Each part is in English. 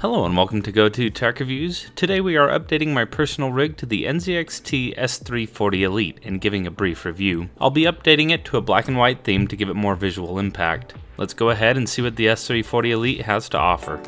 Hello and welcome to Go-To Tech Reviews. Today we are updating my personal rig to the NZXT S340 Elite and giving a brief review. I'll be updating it to a black and white theme to give it more visual impact. Let's go ahead and see what the S340 Elite has to offer.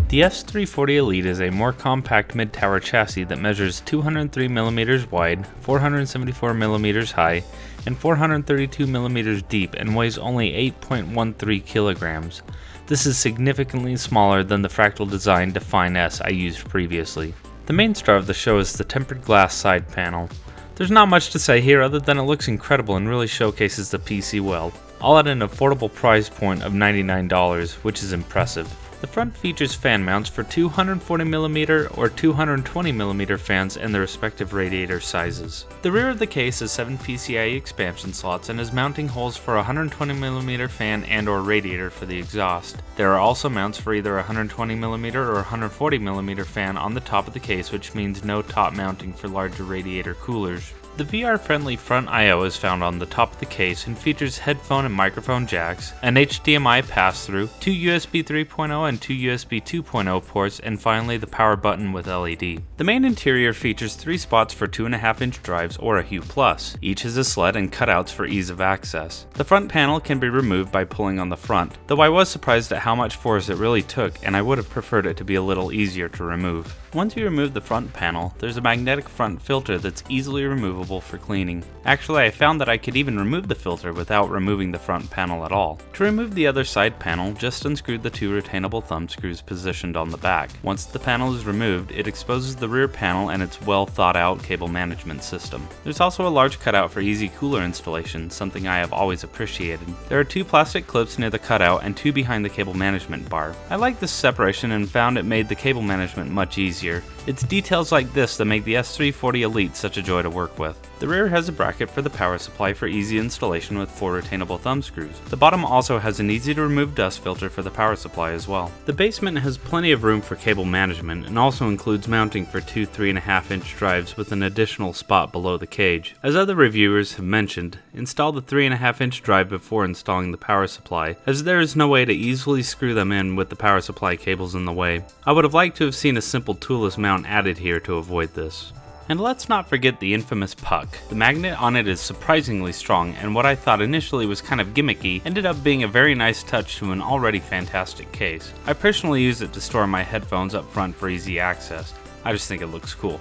The S340 Elite is a more compact mid-tower chassis that measures 203mm wide, 474mm high, and 432mm deep and weighs only 8.13 kilograms. This is significantly smaller than the fractal design Define S I used previously. The main star of the show is the tempered glass side panel. There's not much to say here other than it looks incredible and really showcases the PC well, all at an affordable price point of $99, which is impressive. The front features fan mounts for 240mm or 220mm fans and their respective radiator sizes. The rear of the case has 7 PCIe expansion slots and has mounting holes for a 120mm fan and or radiator for the exhaust. There are also mounts for either a 120mm or 140mm fan on the top of the case, which means no top mounting for larger radiator coolers. The VR-friendly front I/O is found on the top of the case and features headphone and microphone jacks, an HDMI pass-through, 2 USB 3.0 and 2 USB 2.0 ports, and finally the power button with LED. The main interior features 3 spots for 2.5-inch drives or a Hue Plus. Each has a sled and cutouts for ease of access. The front panel can be removed by pulling on the front, though I was surprised at how much force it really took, and I would have preferred it to be a little easier to remove. Once you remove the front panel, there's a magnetic front filter that's easily removable for cleaning. Actually, I found that I could even remove the filter without removing the front panel at all. To remove the other side panel, just unscrew the 2 retainable thumb screws positioned on the back. Once the panel is removed, it exposes the rear panel and its well thought out cable management system. There's also a large cutout for easy cooler installation, something I have always appreciated. There are 2 plastic clips near the cutout and 2 behind the cable management bar. I like this separation and found it made the cable management much easier. It's details like this that make the S340 Elite such a joy to work with. The rear has a bracket for the power supply for easy installation with 4 retainable thumb screws. The bottom also has an easy to remove dust filter for the power supply as well. The basement has plenty of room for cable management and also includes mounting for 2 3.5-inch drives with an additional spot below the cage. As other reviewers have mentioned, install the 3.5-inch drive before installing the power supply, as there is no way to easily screw them in with the power supply cables in the way. I would have liked to have seen a simple toolless mount added here to avoid this. And let's not forget the infamous puck. The magnet on it is surprisingly strong, and what I thought initially was kind of gimmicky ended up being a very nice touch to an already fantastic case. I personally use it to store my headphones up front for easy access. I just think it looks cool.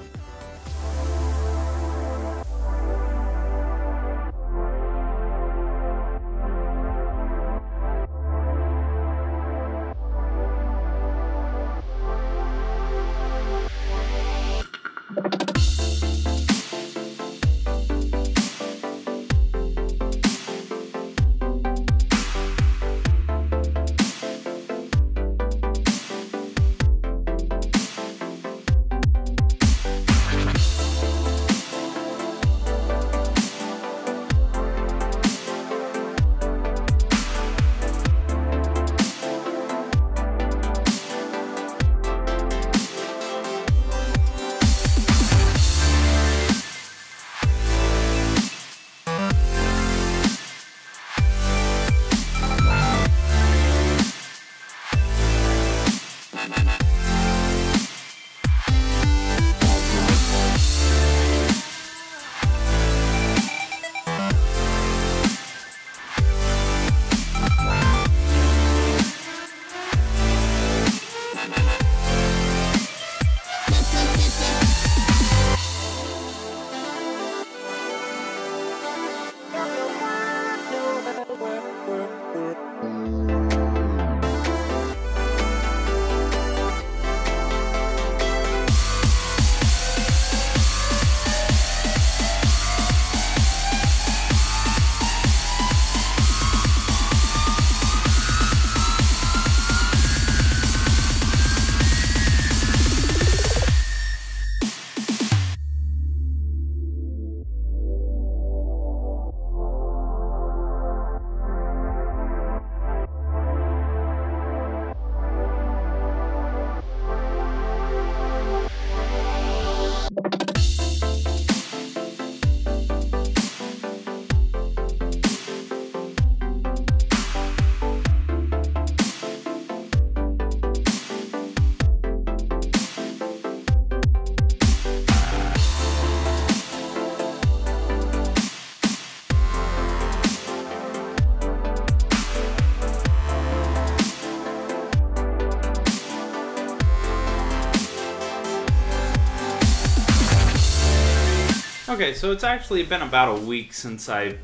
Okay, so it's actually been about a week since I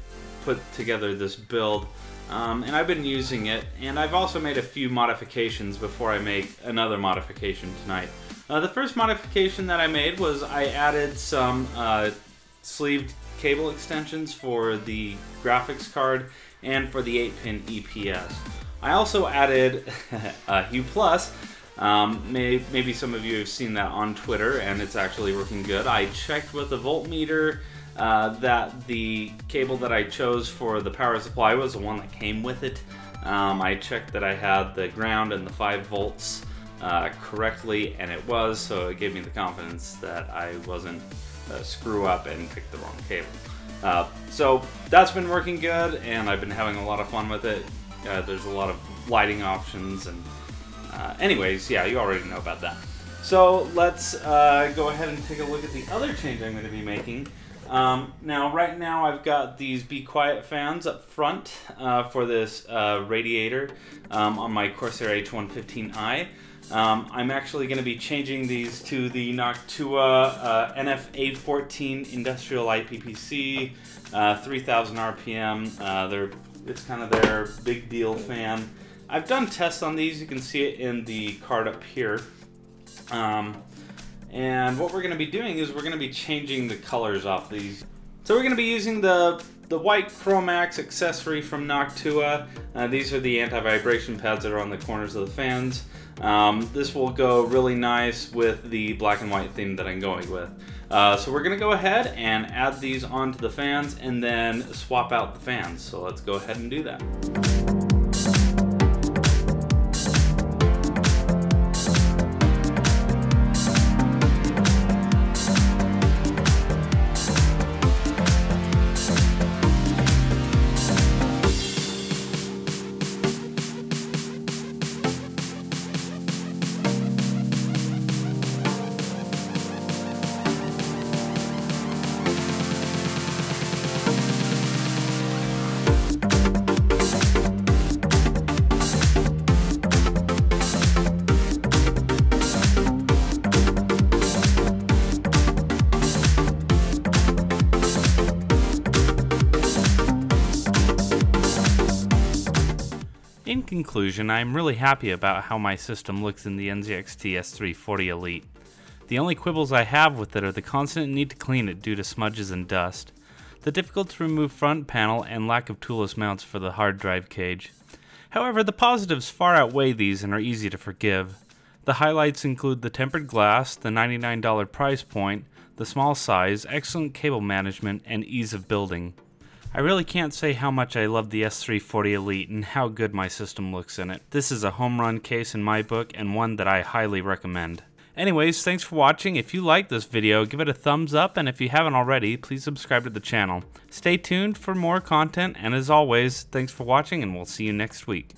put together this build, and I've been using it, and I've also made a few modifications before I make another modification tonight. The first modification that I made was I added some sleeved cable extensions for the graphics card and for the 8-pin EPS. I also added Hue Plus. Maybe some of you have seen that on Twitter, and it's actually working good. I checked with the voltmeter that the cable that I chose for the power supply was the one that came with it. I checked that I had the ground and the 5 volts correctly, and it was, so it gave me the confidence that I wasn't screw up and pick the wrong cable. So that's been working good, and I've been having a lot of fun with it. There's a lot of lighting options, and anyways, yeah, you already know about that. So let's go ahead and take a look at the other change I'm going to be making. Right now I've got these Be Quiet fans up front for this radiator on my Corsair H115i. I'm actually going to be changing these to the Noctua NF814 Industrial IPPC, 3000 RPM. It's kind of their big deal fan. I've done tests on these. You can see it in the card up here. And what we're going to be doing is we're going to be changing the colors off these. So we're going to be using the white Chromax accessory from Noctua. These are the anti-vibration pads that are on the corners of the fans. This will go really nice with the black and white theme that I'm going with. So we're going to go ahead and add these onto the fans and then swap out the fans. So let's go ahead and do that. In conclusion, I am really happy about how my system looks in the NZXT S340 Elite. The only quibbles I have with it are the constant need to clean it due to smudges and dust, the difficult to remove front panel, and lack of toolless mounts for the hard drive cage. However, the positives far outweigh these and are easy to forgive. The highlights include the tempered glass, the $99 price point, the small size, excellent cable management, and ease of building. I really can't say how much I love the S340 Elite and how good my system looks in it. This is a home run case in my book, and one that I highly recommend. Anyways, thanks for watching. If you liked this video, give it a thumbs up, and if you haven't already, please subscribe to the channel. Stay tuned for more content, and as always, thanks for watching, and we'll see you next week.